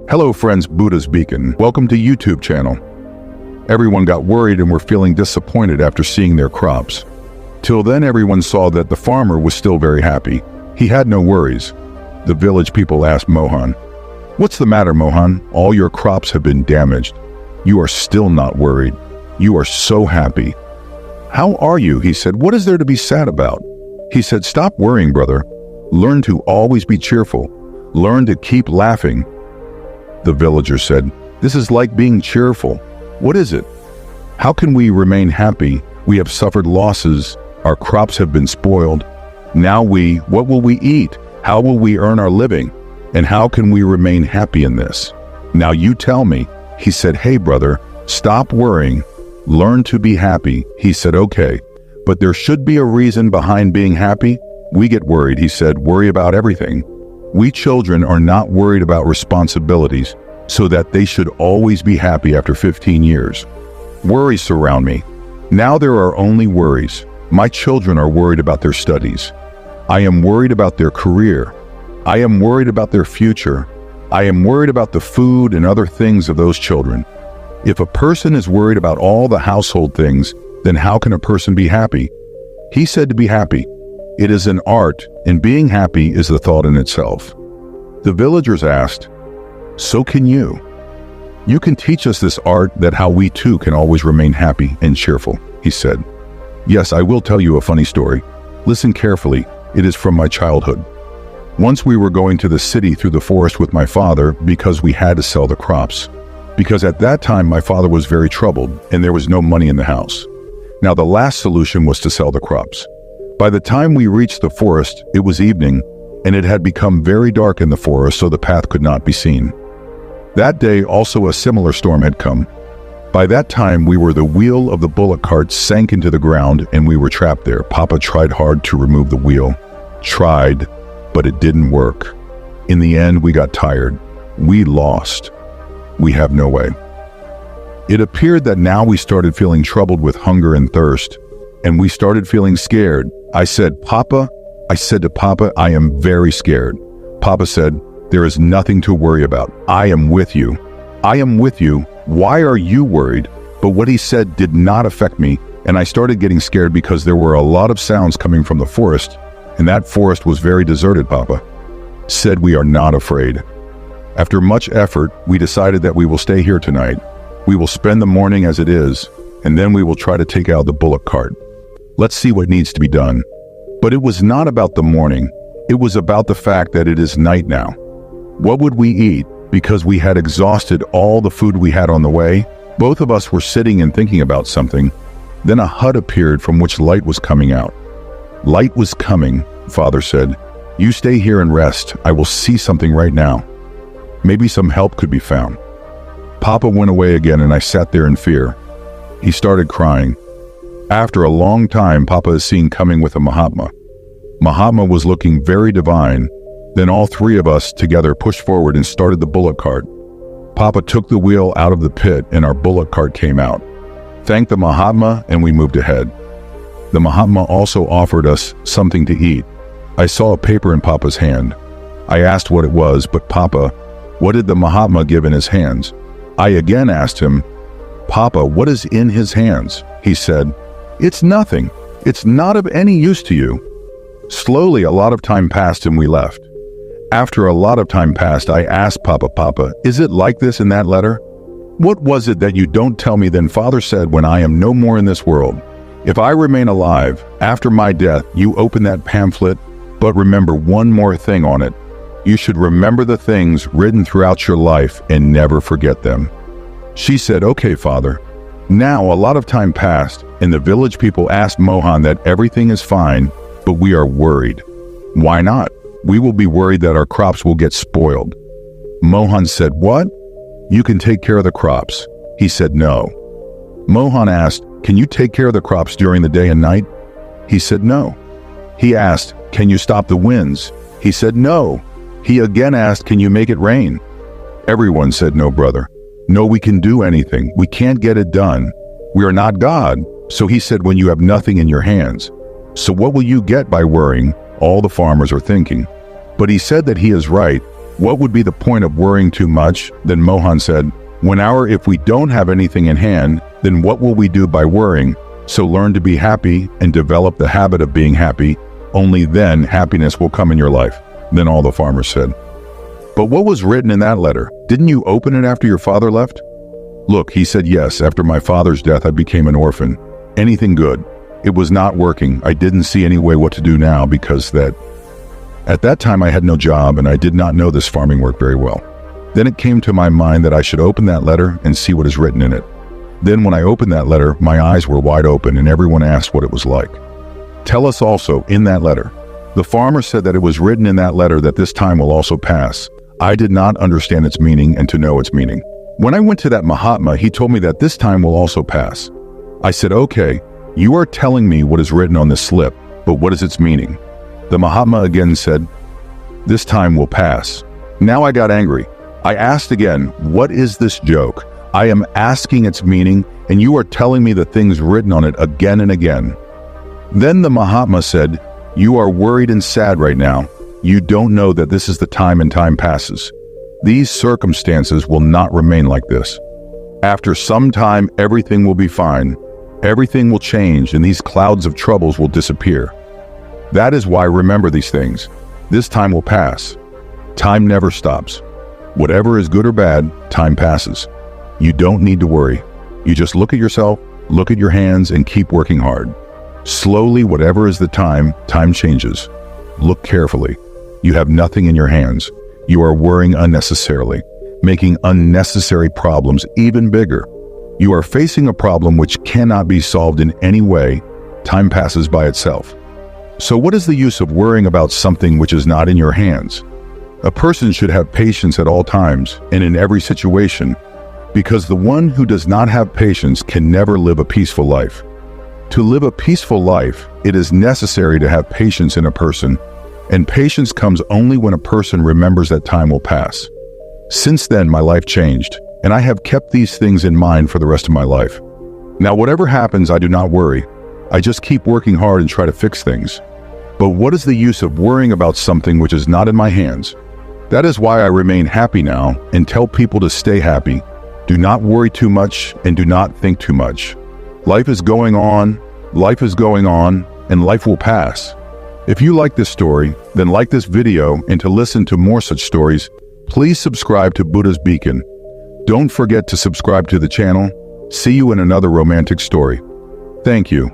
Hello friends, Buddha's Beacon. Welcome to YouTube channel. Everyone got worried and were feeling disappointed after seeing their crops. Till then everyone saw that the farmer was still very happy. He had no worries. The village people asked Mohan, "What's the matter, Mohan? All your crops have been damaged. You are still not worried. You are so happy." "How are you?" he said. "What is there to be sad about?" He said, "Stop worrying, brother. Learn to always be cheerful. Learn to keep laughing." The villager said, "This is like being cheerful. What is it? How can we remain happy? We have suffered losses. Our crops have been spoiled. Now what will we eat? How will we earn our living? And how can we remain happy in this? Now you tell me." He said, "Hey brother, stop worrying. Learn to be happy." He said, "Okay, but there should be a reason behind being happy. We get worried," he said, "worry about everything. We children are not worried about responsibilities, so that they should always be happy after 15 years. Worries surround me. Now there are only worries. My children are worried about their studies. I am worried about their career. I am worried about their future. I am worried about the food and other things of those children. If a person is worried about all the household things, then how can a person be happy?" He said to be happy. It is an art, and being happy is the thought in itself. The villagers asked, "So can you? You can teach us this art that how we too can always remain happy and cheerful," he said. "Yes, I will tell you a funny story. Listen carefully. It is from my childhood. Once we were going to the city through the forest with my father because we had to sell the crops. Because at that time my father was very troubled and there was no money in the house. Now the last solution was to sell the crops. By the time we reached the forest, it was evening, and it had become very dark in the forest, so the path could not be seen. That day also a similar storm had come. By that time the wheel of the bullock cart sank into the ground and we were trapped there. Papa tried hard to remove the wheel. Tried, but it didn't work. In the end, we got tired. We lost. We have no way. It appeared that now we started feeling troubled with hunger and thirst, and we started feeling scared. I said to Papa, "I am very scared." Papa said, "There is nothing to worry about. I am with you. I am with you. Why are you worried?" But what he said did not affect me, and I started getting scared because there were a lot of sounds coming from the forest, and that forest was very deserted. Papa said, "We are not afraid." After much effort, we decided that we will stay here tonight. We will spend the morning as it is, and then we will try to take out the bullock cart. Let's see what needs to be done. But it was not about the morning. It was about the fact that it is night now. What would we eat? Because we had exhausted all the food we had on the way. Both of us were sitting and thinking about something. Then a hut appeared from which light was coming out. "Light was coming," Father said. "You stay here and rest. I will see something right now. Maybe some help could be found." Papa went away again and I sat there in fear. He started crying. After a long time, Papa is seen coming with a Mahatma. Mahatma was looking very divine. Then all three of us together pushed forward and started the bullock cart. Papa took the wheel out of the pit and our bullock cart came out. Thanked the Mahatma and we moved ahead. The Mahatma also offered us something to eat. I saw a paper in Papa's hand. I asked what it was, but Papa, what did the Mahatma give in his hands? I again asked him, "Papa, what is in his hands?" He said, "It's nothing. It's not of any use to you." Slowly, a lot of time passed and we left. After a lot of time passed, I asked Papa, "Is it like this in that letter? What was it that you don't tell me?" Then Father said, "When I am no more in this world, if I remain alive, after my death, you open that pamphlet, but remember one more thing on it. You should remember the things written throughout your life and never forget them." She said, "Okay, Father." Now a lot of time passed, and the village people asked Mohan that everything is fine, but we are worried. Why not? We will be worried that our crops will get spoiled. Mohan said, "What? You can take care of the crops." He said, "No." Mohan asked, "Can you take care of the crops during the day and night?" He said, "No." He asked, "Can you stop the winds?" He said, "No." He again asked, "Can you make it rain?" Everyone said, "No, brother. No, we can do anything. We can't get it done. We are not God." So he said, "When you have nothing in your hands, so what will you get by worrying?" All the farmers are thinking. But he said that he is right. What would be the point of worrying too much? Then Mohan said, if we don't have anything in hand, then what will we do by worrying? So learn to be happy and develop the habit of being happy. Only then happiness will come in your life. Then all the farmers said, but what was written in that letter? Didn't you open it after your father left? Look, he said, yes, after my father's death I became an orphan. Anything good. It was not working. I didn't see any way what to do now because at that time I had no job and I did not know this farming work very well. Then it came to my mind that I should open that letter and see what is written in it. Then when I opened that letter, my eyes were wide open and everyone asked what it was like. Tell us also in that letter. The farmer said that it was written in that letter that this time will also pass. I did not understand its meaning and to know its meaning. When I went to that Mahatma, he told me that this time will also pass. I said, okay, you are telling me what is written on this slip, but what is its meaning? The Mahatma again said, this time will pass. Now I got angry. I asked again, what is this joke? I am asking its meaning, and you are telling me the things written on it again and again. Then the Mahatma said, you are worried and sad right now. You don't know that this is the time and time passes. These circumstances will not remain like this. After some time, everything will be fine. Everything will change and these clouds of troubles will disappear. That is why remember these things. This time will pass. Time never stops. Whatever is good or bad, time passes. You don't need to worry. You just look at yourself, look at your hands, and keep working hard. Slowly, whatever is the time changes. Look carefully. You have nothing in your hands. You are worrying unnecessarily, making unnecessary problems even bigger. You are facing a problem which cannot be solved in any way. Time passes by itself. So what is the use of worrying about something which is not in your hands? A person should have patience at all times and in every situation, because the one who does not have patience can never live a peaceful life. To live a peaceful life, it is necessary to have patience in a person, and patience comes only when a person remembers that time will pass. Since then, my life changed, and I have kept these things in mind for the rest of my life. Now, whatever happens, I do not worry. I just keep working hard and try to fix things. But what is the use of worrying about something which is not in my hands? That is why I remain happy now and tell people to stay happy. Do not worry too much and do not think too much. Life is going on, and life will pass. If you like this story, then like this video, and to listen to more such stories, please subscribe to Buddha's Beacon. Don't forget to subscribe to the channel. See you in another romantic story. Thank you.